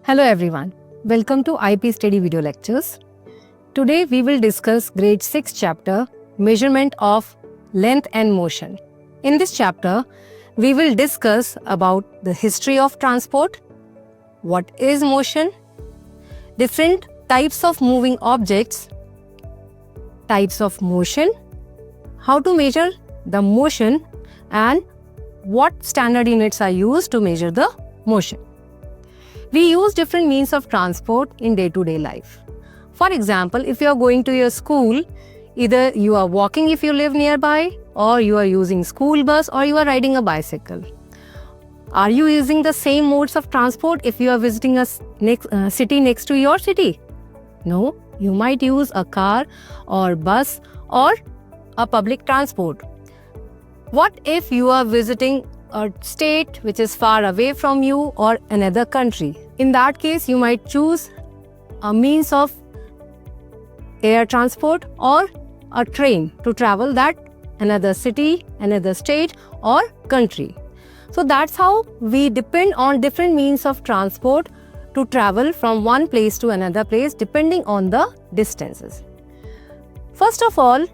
Hello everyone, welcome to IP Study Video Lectures. Today we will discuss grade 6 chapter Measurement of Length and Motion. In this chapter, we will discuss about the history of transport, what is motion, different types of moving objects, types of motion, how to measure the motion and what standard units are used to measure the motion. We use different means of transport in day-to-day life. For example, if you are going to your school, either you are walking if you live nearby, or you are using school bus, or you are riding a bicycle. Are you using the same modes of transport if you are visiting a city next to your city? No, you might use a car or bus or a public transport. What if you are visiting a state which is far away from you or another country? In that case, you might choose a means of air transport or a train to travel that another city, another state or country. So that's how we depend on different means of transport to travel from one place to another place depending on the distances. First of all,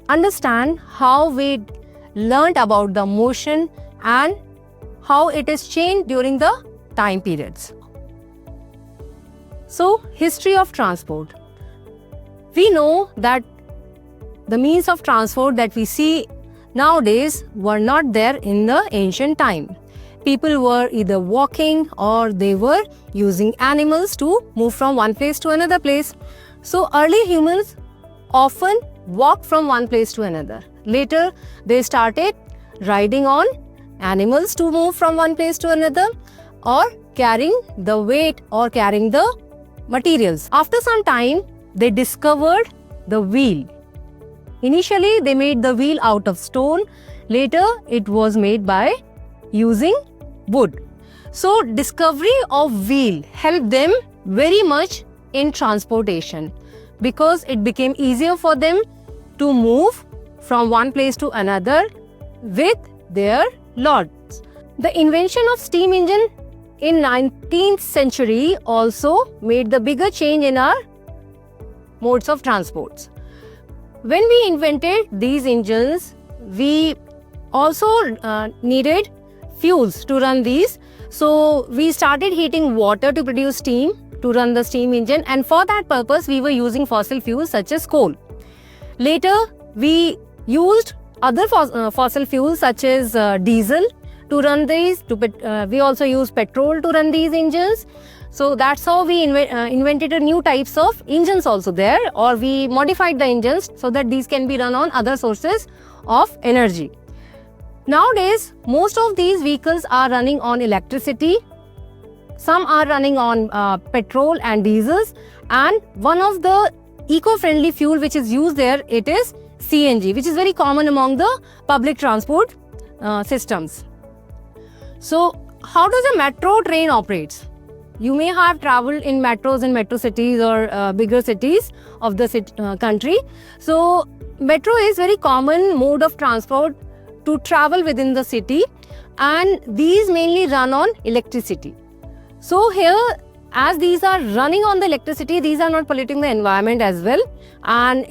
understand how we learned about the motion and how it is changed during the time periods. So, history of transport. We know that the means of transport that we see nowadays were not there in the ancient time. People were either walking or they were using animals to move from one place to another place. So, early humans often walked from one place to another. Later, they started riding on animals to move from one place to another or carrying the weight or carrying the materials. After some time, they discovered the wheel. Initially, they made the wheel out of stone. Later, it was made by using wood. So, discovery of wheel helped them very much in transportation because it became easier for them to move from one place to another with their loads. The invention of steam engine in 19th century also made the bigger change in our modes of transports. When we invented these engines, we also needed fuels to run these. So we started heating water to produce steam to run the steam engine, and for that purpose we were using fossil fuels such as coal. Later, we used other fossil fuels such as diesel to run these. We also use petrol to run these engines. So that's how we invented a new types of engines also there, or we modified the engines so that these can be run on other sources of energy. Nowadays, most of these vehicles are running on electricity. Some are running on petrol and diesels, and one of the eco-friendly fuel which is used there, it is CNG, which is very common among the public transport systems. So, how does a metro train operates? You may have traveled in metros in metro cities or bigger cities of the country. So, metro is very common mode of transport to travel within the city, and these mainly run on electricity. So here, as these are running on the electricity, these are not polluting the environment as well, and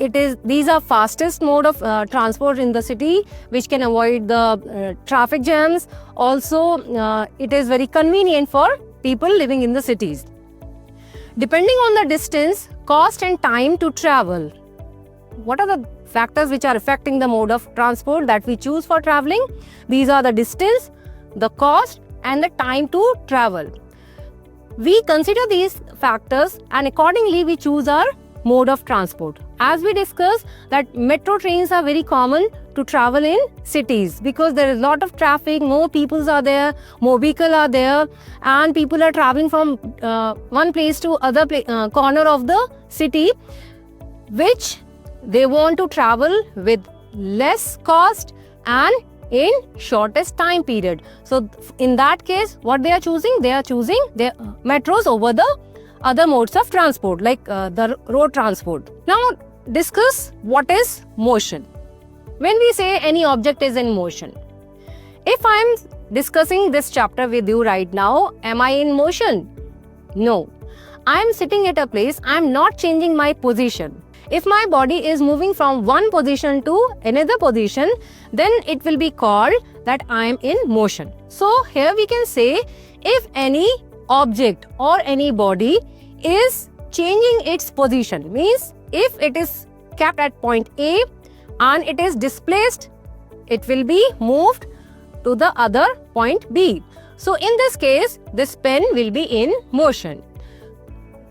these are fastest mode of transport in the city, which can avoid the traffic jams. Also, it is very convenient for people living in the cities. Depending on the distance, cost and time to travel, what are the factors which are affecting the mode of transport that we choose for traveling? These are the distance, the cost and the time to travel. We consider these factors and accordingly we choose our mode of transport. As we discussed that metro trains are very common to travel in cities because there is a lot of traffic, more people are there, more vehicles are there, and people are traveling from one place to other corner of the city, which they want to travel with less cost and in shortest time period. So in that case, what they are choosing? They are choosing their metros over the other modes of transport like the road transport. Now discuss what is motion. When we say any object is in motion, if I am discussing this chapter with you right now, am I in motion? No. I am sitting at a place, I am not changing my position. If my body is moving from one position to another position, then it will be called that I am in motion. So here we can say if any object or any body is changing its position, means if it is kept at point A and it is displaced, it will be moved to the other point B. So in this case, this pen will be in motion.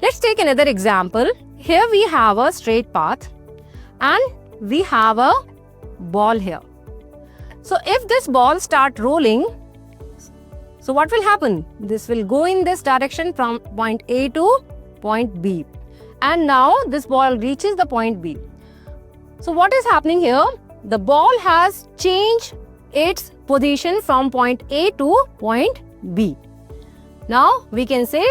Let's take another example. Here we have a straight path and we have a ball here. So if this ball start rolling, so what will happen? This will go in this direction from point A to point B. And now this ball reaches the point B. So what is happening here? The ball has changed its position from point A to point B. Now we can say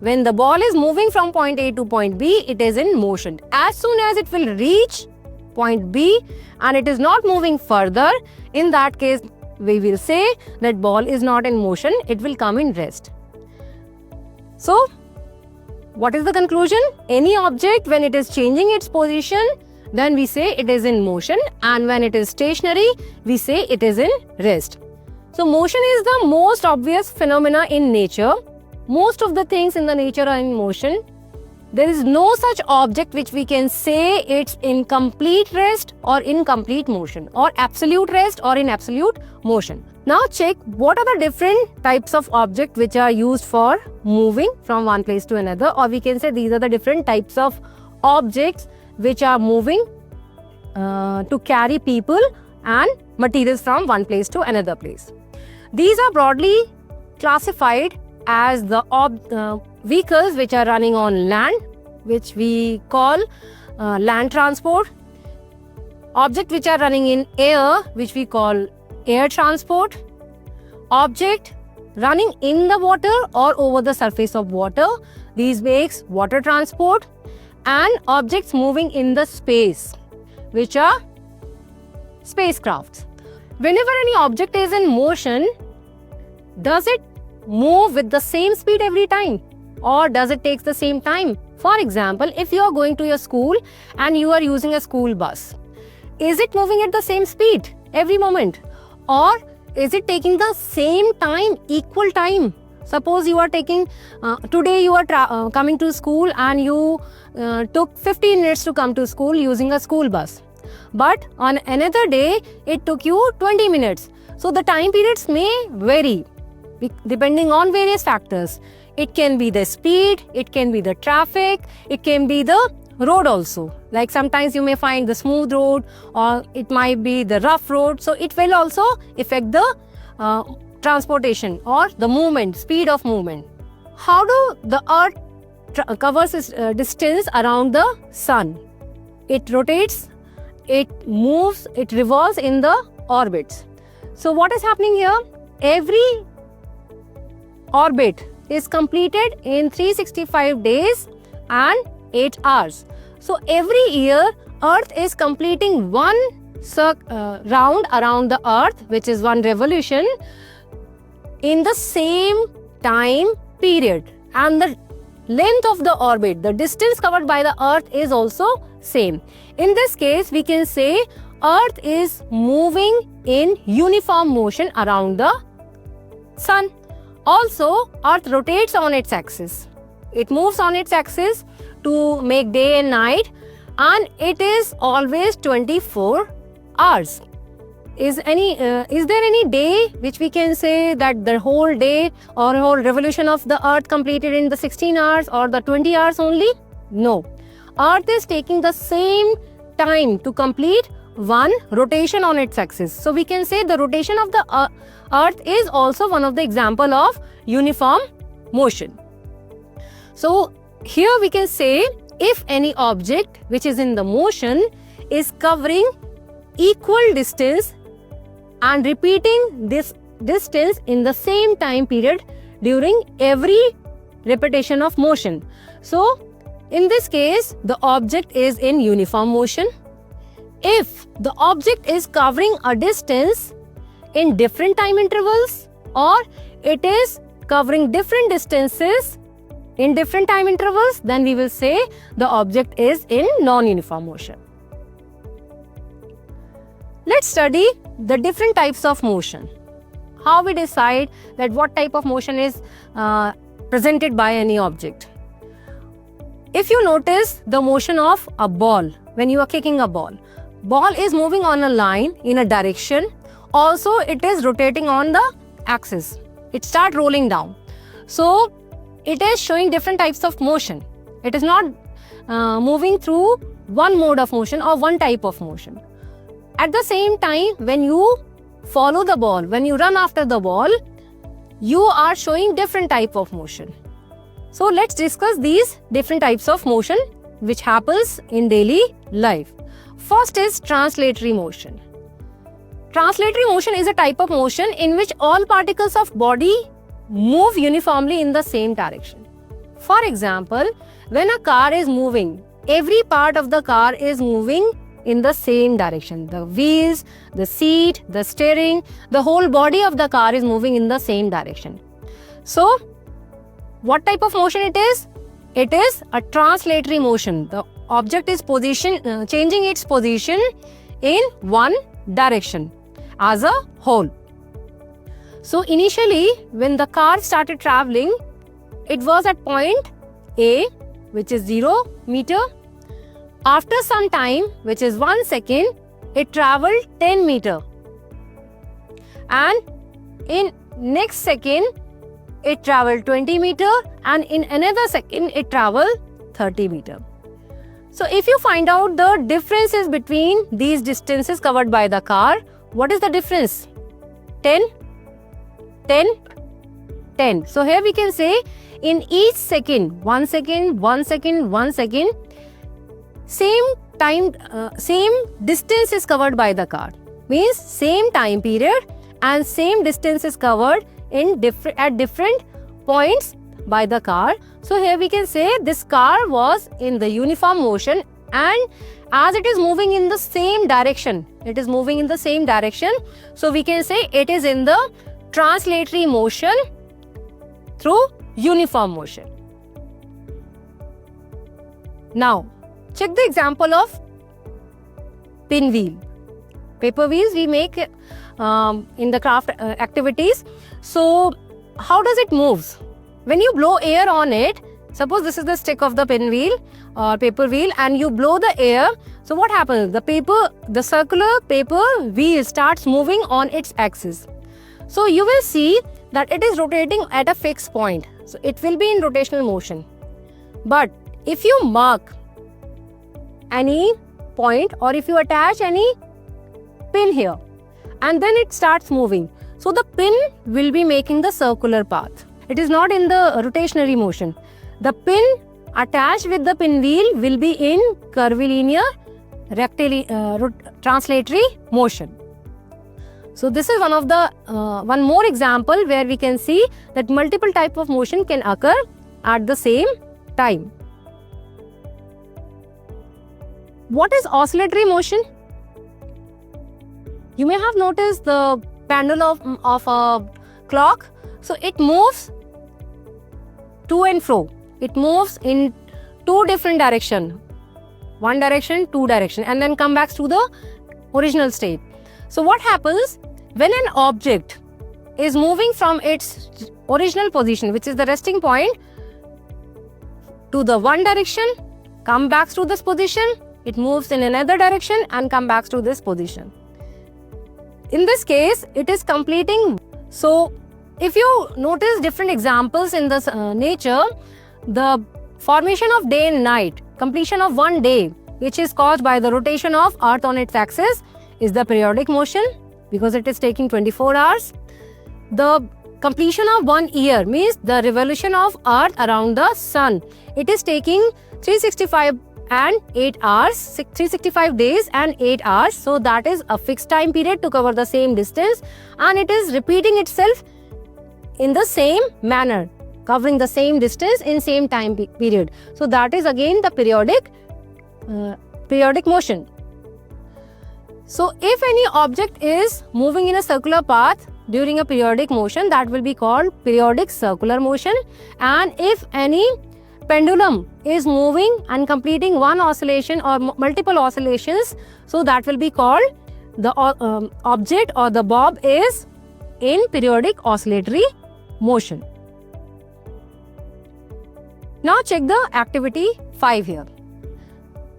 when the ball is moving from point A to point B, it is in motion. As soon as it will reach point B and it is not moving further, in that case we will say that ball is not in motion, it will come in rest. So what is the conclusion? Any object when it is changing its position, then we say it is in motion, and when it is stationary, we say it is in rest. So motion is the most obvious phenomena in nature. Most of the things in the nature are in motion. There is no such object which we can say it's in complete rest or in complete motion, or absolute rest or in absolute motion. Now check what are the different types of objects which are used for moving from one place to another, or we can say these are the different types of objects which are moving to carry people and materials from one place to another place. These are broadly classified as the vehicles which are running on land, which we call land transport. Objects which are running in air, which we call air transport. Object running in the water or over the surface of water, these makes water transport. And objects moving in the space, which are spacecrafts. Whenever any object is in motion, does it move with the same speed every time, or does it take the same time? For example, if you are going to your school and you are using a school bus, is it moving at the same speed every moment, or is it taking the same time, equal time? Suppose you are taking, today you are coming to school and you took 15 minutes to come to school using a school bus. But on another day, it took you 20 minutes. So the time periods may vary depending on various factors. It can be the speed, it can be the traffic, it can be the road also. Like sometimes you may find the smooth road, or it might be the rough road. So it will also affect the transportation or the movement, speed of movement. How do the earth covers its distance around the sun? It rotates, it moves, it revolves in the orbits. So what is happening here? Every orbit is completed in 365 days and 8 hours. So every year earth is completing one round around the earth, which is one revolution, in the same time period, and the length of the orbit, the distance covered by the earth, is also same. In this case, we can say earth is moving in uniform motion around the sun. Also, earth rotates on its axis. It moves on its axis to make day and night, and it is always 24 hours. Is there any day which we can say that the whole day or whole revolution of the earth completed in the 16 hours or the 20 hours only? No. Earth is taking the same time to complete one rotation on its axis. So we can say the rotation of the earth is also one of the example of uniform motion. So here we can say if any object which is in the motion is covering equal distance and repeating this distance in the same time period during every repetition of motion. So in this case, the object is in uniform motion. If the object is covering a distance in different time intervals, or it is covering different distances in different time intervals, then we will say the object is in non-uniform motion. Let's study the different types of motion. How we decide that what type of motion is presented by any object. If you notice the motion of a ball, when you are kicking a ball is moving on a line in a direction. Also, it is rotating on the axis. It starts rolling down. So, it is showing different types of motion. It is not moving through one mode of motion or one type of motion. At the same time, when you follow the ball, when you run after the ball, you are showing different type of motion. So let's discuss these different types of motion which happens in daily life. First is translatory motion. Translatory motion is a type of motion in which all particles of body move uniformly in the same direction. For example, when a car is moving, every part of the car is moving in the same direction. The wheels, the seat, the steering, the whole body of the car is moving in the same direction. So, what type of motion it is? It is a translatory motion. The object is changing its position in one direction as a whole. So initially, when the car started traveling, it was at point A, which is 0 meter. After some time, which is 1 second, it traveled 10 meter. And in next second, it traveled 20 meter, and in another second, it traveled 30 meter. So if you find out the differences between these distances covered by the car, what is the difference? 10, 10, 10. So here we can say in each second, 1 second, 1 second, 1 second, same time, same distance is covered by the car. Means same time period and same distance is covered at different points by the car. So here we can say this car was in the uniform motion, and as it is moving in the same direction, so we can say it is in the translatory motion through uniform motion. Now, check the example of pinwheel. Paper wheels we make in the craft activities. So, how does it move? When you blow air on it, suppose this is the stick of the pinwheel or paper wheel, and you blow the air. So what happens? The circular paper wheel starts moving on its axis. So you will see that it is rotating at a fixed point. So it will be in rotational motion. But if you mark any point or if you attach any pin here, and then it starts moving, so the pin will be making the circular path. It is not in the rotationary motion. The pin attached with the pinwheel will be in curvilinear translatory motion. So this is one more example where we can see that multiple type of motion can occur at the same time. What is oscillatory motion? You may have noticed the pendule of a clock. So it moves to and fro. It moves in two different directions. One direction, two direction, and then come back to the original state. So what happens when an object is moving from its original position, which is the resting point, to the one direction, come back to this position, it moves in another direction and come back to this position. In this case, it is completing. So if you notice different examples in this nature, the formation of day and night, completion of one day, which is caused by the rotation of Earth on its axis, is the periodic motion because it is taking 24 hours. The completion of 1 year means the revolution of Earth around the Sun. It is taking 365 days and 8 hours. So that is a fixed time period to cover the same distance, and it is repeating itself in the same manner, covering the same distance in same time period. So that is again the periodic motion. So if any object is moving in a circular path during a periodic motion, that will be called periodic circular motion. And if any pendulum is moving and completing one oscillation or multiple oscillations, so that will be called the object or the bob is in periodic oscillatory motion. Now check the activity 5 here.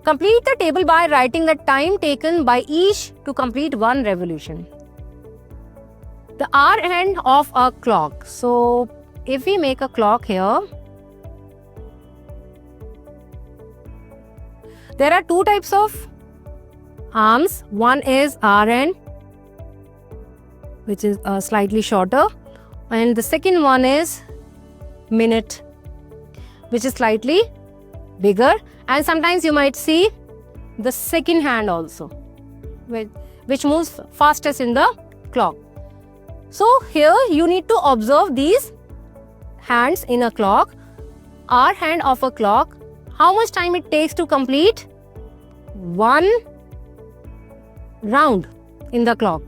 Complete the table by writing the time taken by each to complete one revolution. The hour hand of a clock. So if we make a clock here, there are two types of arms. One is hour hand, which is slightly shorter, and the second one is minute, which is slightly bigger. And sometimes you might see the second hand also, which moves fastest in the clock. So here you need to observe these hands in a clock. Hour hand of a clock, how much time it takes to complete one round in the clock.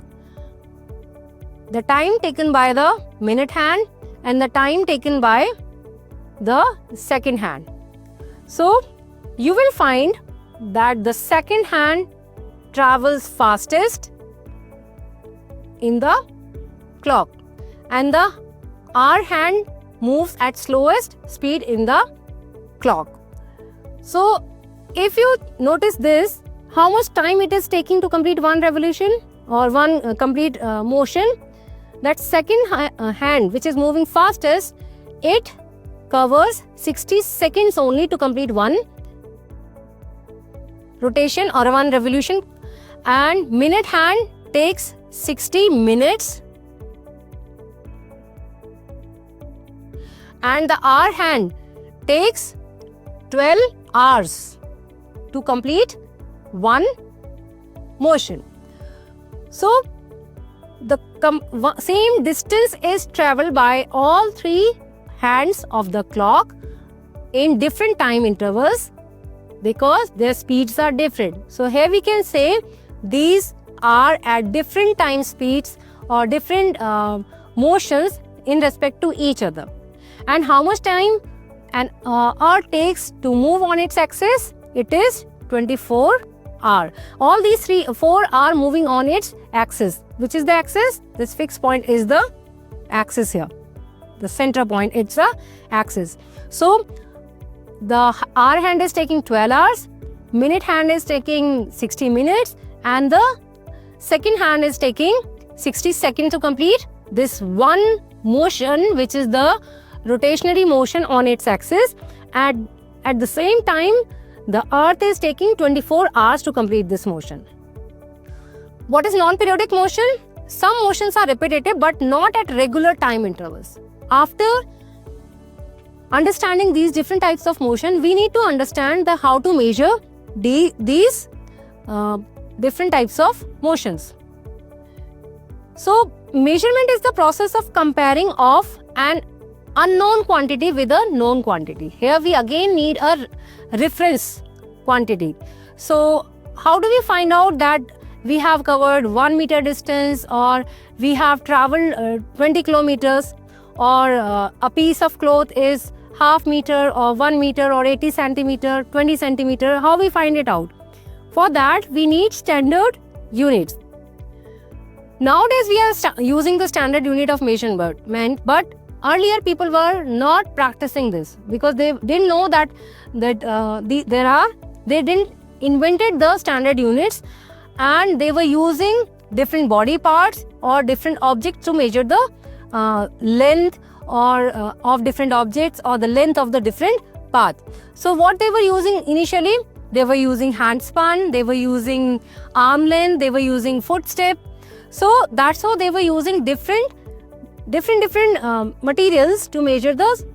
The time taken by the minute hand and the time taken by the second hand. So you will find that the second hand travels fastest in the clock and the hour hand moves at slowest speed in the clock. So if you notice this, how much time it is taking to complete one revolution or one complete motion, that second hand which is moving fastest, it covers 60 seconds only to complete one rotation or one revolution, and minute hand takes 60 minutes and the hour hand takes 12 hours to complete one motion. So the same distance is traveled by all three hands of the clock in different time intervals because their speeds are different. So here we can say these are at different time speeds or different motions in respect to each other. And how much time an hour takes to move on its axis? It is 24 hours. All these 4 are moving on its axis. Which is the axis? This fixed point is the axis here. The center point, it's the axis. So the hour hand is taking 12 hours, minute hand is taking 60 minutes, and the second hand is taking 60 seconds to complete this one motion, which is the rotationary motion on its axis. At the same time, the earth is taking 24 hours to complete this motion. What is non-periodic motion? Some motions are repetitive but not at regular time intervals. After understanding these different types of motion, we need to understand how to measure these different types of motions. So measurement is the process of comparing of an unknown quantity with a known quantity. Here we again need a reference quantity. So how do we find out that we have covered 1 meter distance, or we have traveled 20 kilometers, or a piece of cloth is half meter or 1 meter or 80 centimeter, 20 centimeter? How we find it out? For that we need standard units. Nowadays we are using the standard unit of measurement, but earlier people were not practicing this because they didn't know that they didn't invented the standard units, and they were using different body parts or different objects to measure the length or of different objects or the length of the different path. So what they were using initially, they were using handspan, they were using arm length, they were using footstep. So that's how they were using different materials to measure the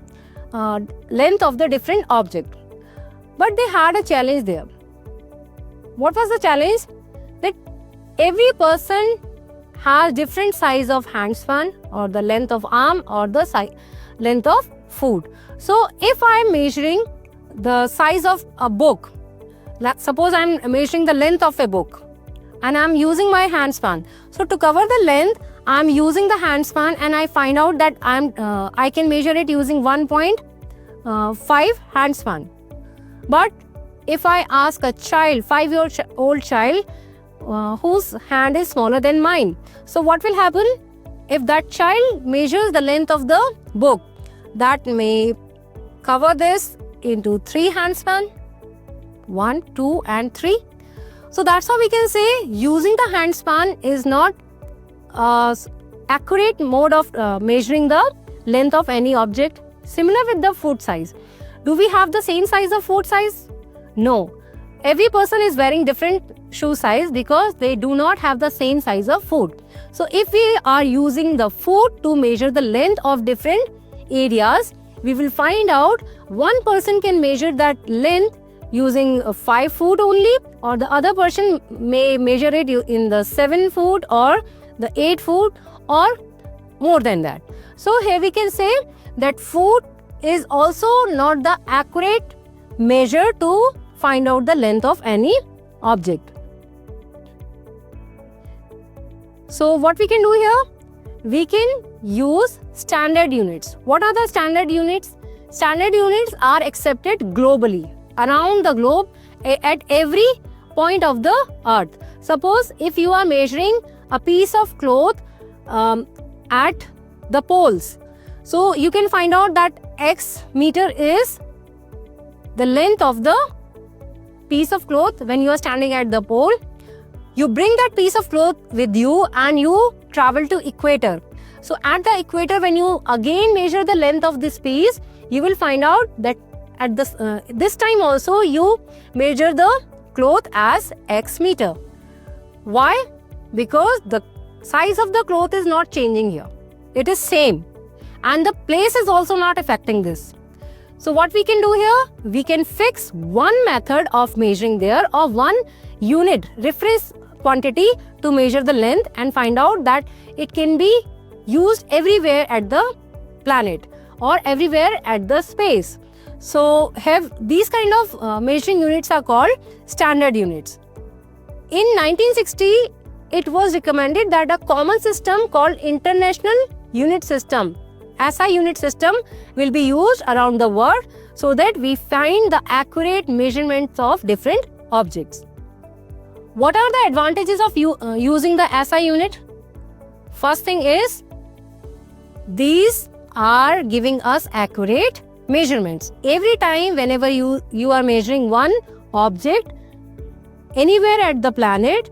length of the different object. But they had a challenge there. What was the challenge? That every person has different size of handspan or the length of arm or the length of foot. So if I am measuring the size of a book, suppose I am measuring the length of a book and I am using my handspan. So to cover the length, I am using the handspan, and I find out that I can measure it using 1.5 5 handspan. But if I ask a child, 5-year-old child, whose hand is smaller than mine, so what will happen? If that child measures the length of the book, that may cover this into 3 handspan, 1, 2 and 3. So that's how we can say using the handspan is not accurate mode of measuring the length of any object. Similar with the foot size. Do we have the same size of foot size? No. Every person is wearing different shoe size because they do not have the same size of foot. So if we are using the foot to measure the length of different areas, we will find out one person can measure that length using 5 foot only, or the other person may measure it in the 7 foot or the 8 foot or more than that. So here we can say that foot is also not the accurate measure to find out the length of any object. So what we can do here? We can use standard units. What are the standard units? Standard units are accepted globally, around the globe, at every point of the earth. Suppose if you are measuring a piece of cloth at the poles, so you can find out that X meter is the length of the piece of cloth when you are standing at the pole. You bring that piece of cloth with you and you travel to equator. So at the equator, when you again measure the length of this piece, you will find out that at this time also you measure the cloth as X meter. Why? Because the size of the cloth is not changing here. It is same. And the place is also not affecting this. So what we can do here? We can fix one method of measuring there, or one unit, reference quantity to measure the length, and find out that it can be used everywhere at the planet or everywhere at the space. So these kind of measuring units are called standard units. In 1960, it was recommended that a common system called International Unit System, SI unit system, will be used around the world so that we find the accurate measurements of different objects. What are the advantages of using the SI unit? First thing is, these are giving us accurate measurements. Every time whenever you are measuring one object anywhere at the planet,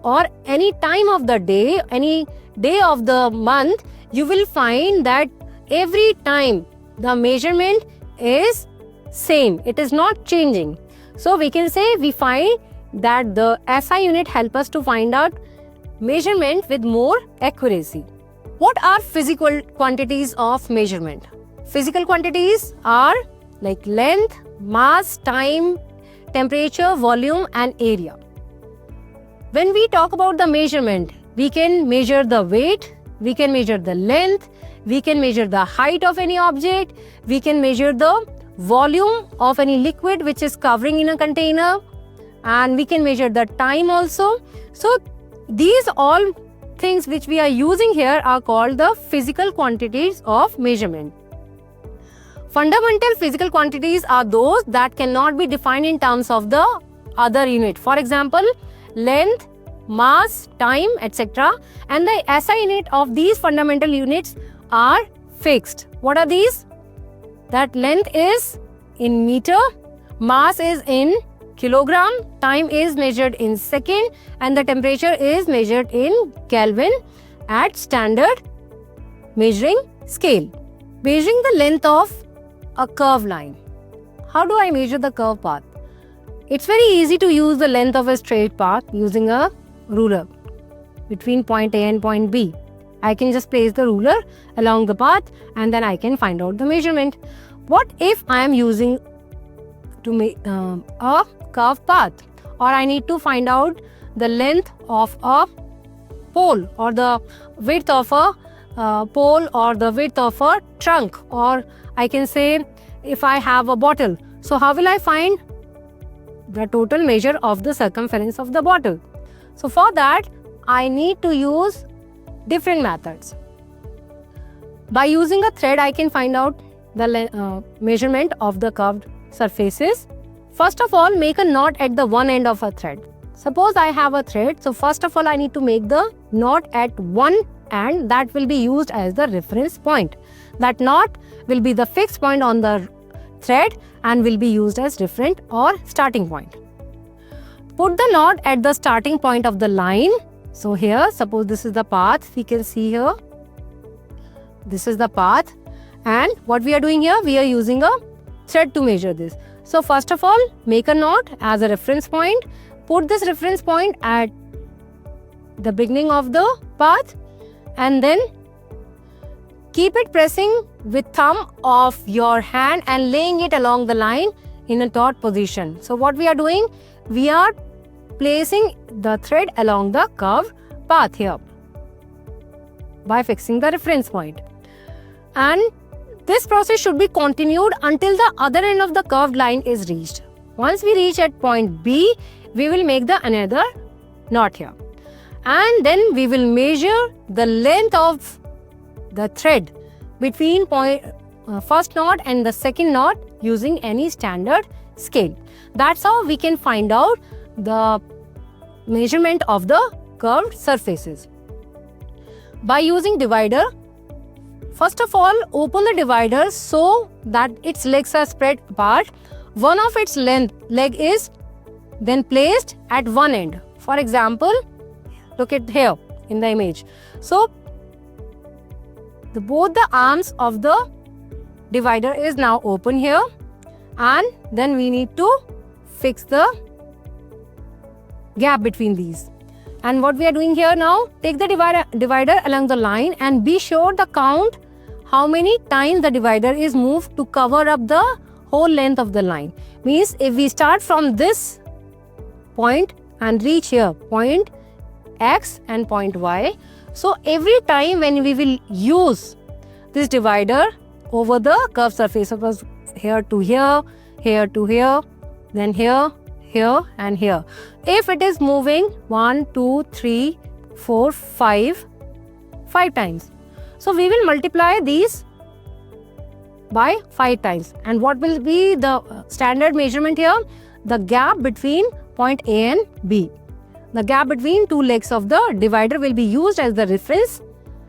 or any time of the day, any day of the month, you will find that every time the measurement is same. It is not changing. So we can say we find that the SI unit help us to find out measurement with more accuracy. What are physical quantities of measurement? Physical quantities are like length, mass, time, temperature, volume and area. When we talk about the measurement, we can measure the weight, we can measure the length, we can measure the height of any object, we can measure the volume of any liquid which is covering in a container, and we can measure the time also. So these all things which we are using here are called the physical quantities of measurement. Fundamental physical quantities are those that cannot be defined in terms of the other unit. For example, length, mass, time, etc. And the SI unit of these fundamental units are fixed. What are these? That length is in meter, mass is in kilogram, time is measured in second, and the temperature is measured in Kelvin at standard measuring scale. Measuring the length of a curved line. How do I measure the curve path? It's very easy to use the length of a straight path using a ruler between point A and point B. I can just place the ruler along the path and then I can find out the measurement. What if I am using to make a curved path, or I need to find out the length of a pole, or the width of a pole, or the width of a trunk, or I can say if I have a bottle. So how will I find the total measure of the circumference of the bottle? So for that, I need to use different methods. By using a thread, I can find out the measurement of the curved surfaces. First of all, make a knot at the one end of a thread. Suppose I have a thread, so first of all I need to make the knot at one end that will be used as the reference point. That knot will be the fixed point on the thread and will be used as reference or starting point. Put the knot at the starting point of the line. So here, suppose this is the path, we can see here. This is the path, and what we are doing here, we are using a thread to measure this. So first of all, make a knot as a reference point. Put this reference point at the beginning of the path and then keep it pressing with thumb of your hand and laying it along the line in a taut position. So what we are doing, we are placing the thread along the curved path here by fixing the reference point. And this process should be continued until the other end of the curved line is reached. Once we reach at point B, we will make the another knot here. And then we will measure the length of the thread between first knot and the second knot using any standard scale. That's how we can find out the measurement of the curved surfaces. By using divider, first of all, open the divider so that its legs are spread apart. One of its leg is then placed at one end. For example, look at here in the image. So, both the arms of the divider is now open here, and then we need to fix the gap between these. And what we are doing here now, take the divider along the line and be sure the count how many times the divider is moved to cover up the whole length of the line. Means if we start from this point and reach here, point X and point Y. So every time when we will use this divider over the curved surface, suppose here to here, here to here, then here, here and here. If it is moving 1, 2, 3, 4, 5 times. So we will multiply these by 5 times. And what will be the standard measurement here? The gap between point A and B. The gap between two legs of the divider will be used as the reference,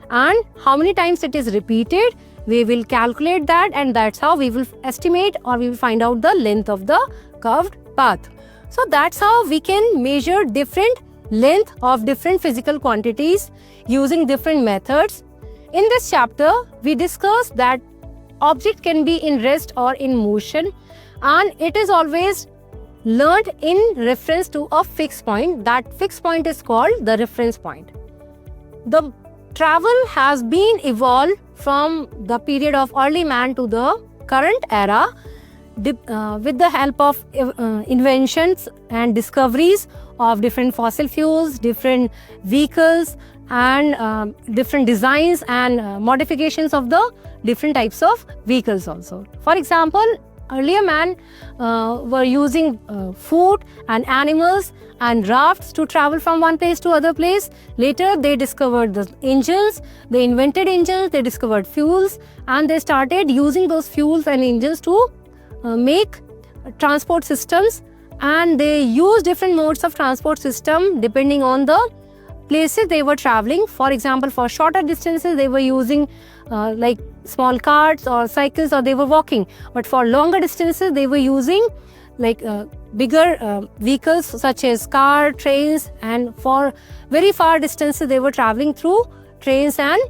and how many times it is repeated, we will calculate that, and that's how we will estimate or we will find out the length of the curved path. So that's how we can measure different length of different physical quantities using different methods. In this chapter, we discussed that object can be in rest or in motion, and it is always learned in reference to a fixed point. That fixed point is called the reference point. The travel has been evolved from the period of early man to the current era with the help of inventions and discoveries of different fossil fuels, different vehicles, and different designs and modifications of the different types of vehicles also. For example, earlier man were using food and animals and rafts to travel from one place to other place. Later they discovered the engines, they invented engines, they discovered fuels, and they started using those fuels and engines to make transport systems, and they use different modes of transport system depending on the places they were traveling. For example, for shorter distances they were using like small carts or cycles, or they were walking. But for longer distances they were using like bigger vehicles such as car, trains, and for very far distances they were traveling through trains and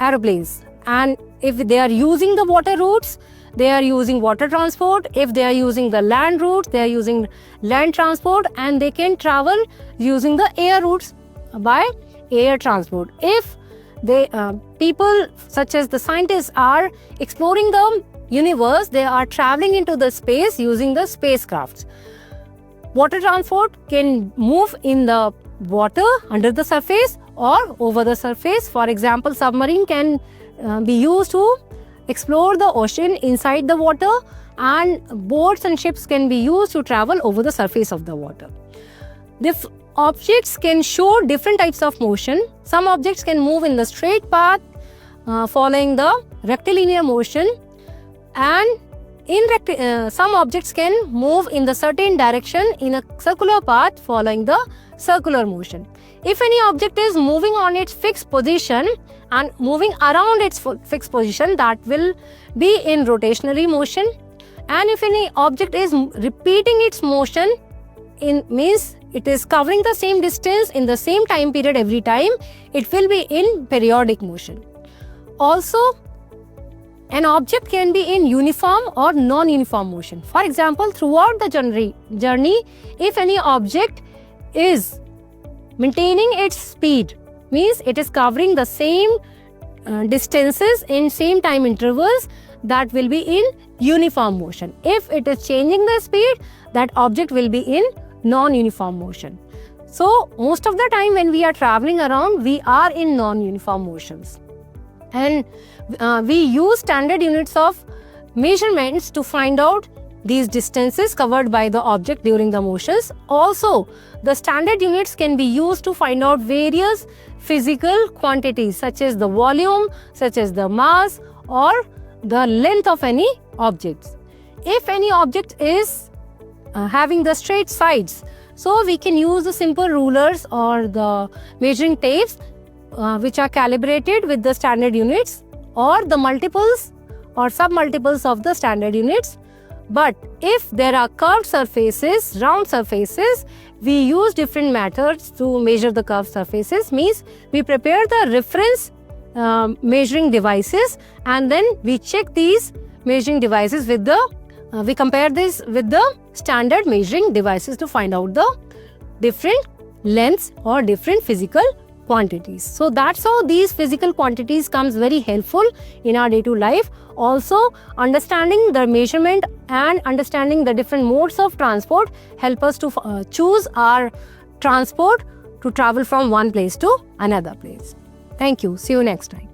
aeroplanes. And if they are using the water routes, they are using water transport. If they are using the land routes, they are using land transport, and they can travel using the air routes by air transport. If they people such as the scientists are exploring the universe, they are traveling into the space using the spacecrafts. Water transport can move in the water under the surface or over the surface. For example, submarine can be used to explore the ocean inside the water, and boats and ships can be used to travel over the surface of the water. Objects can show different types of motion. Some objects can move in the straight path following the rectilinear motion, And some objects can move in the certain direction in a circular path following the circular motion. If any object is moving on its fixed position and moving around its fixed position, that will be in rotationary motion. And if any object is repeating its motion, means it is covering the same distance in the same time period every time, it will be in periodic motion. Also, an object can be in uniform or non-uniform motion. For example, throughout the journey, if any object is maintaining its speed, means it is covering the same distances in same time intervals, that will be in uniform motion. If it is changing the speed, that object will be in non-uniform motion. So most of the time when we are traveling around, we are in non-uniform motions. And we use standard units of measurements to find out these distances covered by the object during the motions. Also, the standard units can be used to find out various physical quantities such as the volume, such as the mass or the length of any objects. If any object is having the straight sides, so we can use the simple rulers or the measuring tapes which are calibrated with the standard units or the multiples or sub-multiples of the standard units. But if there are curved surfaces, round surfaces, we use different methods to measure the curved surfaces. Means we prepare the reference measuring devices and then we check these measuring devices with we compare this with the standard measuring devices to find out the different lengths or different physical quantities. So that's how these physical quantities comes very helpful in our day-to-day life. Also, understanding the measurement and understanding the different modes of transport help us to choose our transport to travel from one place to another place. Thank you. See you next time.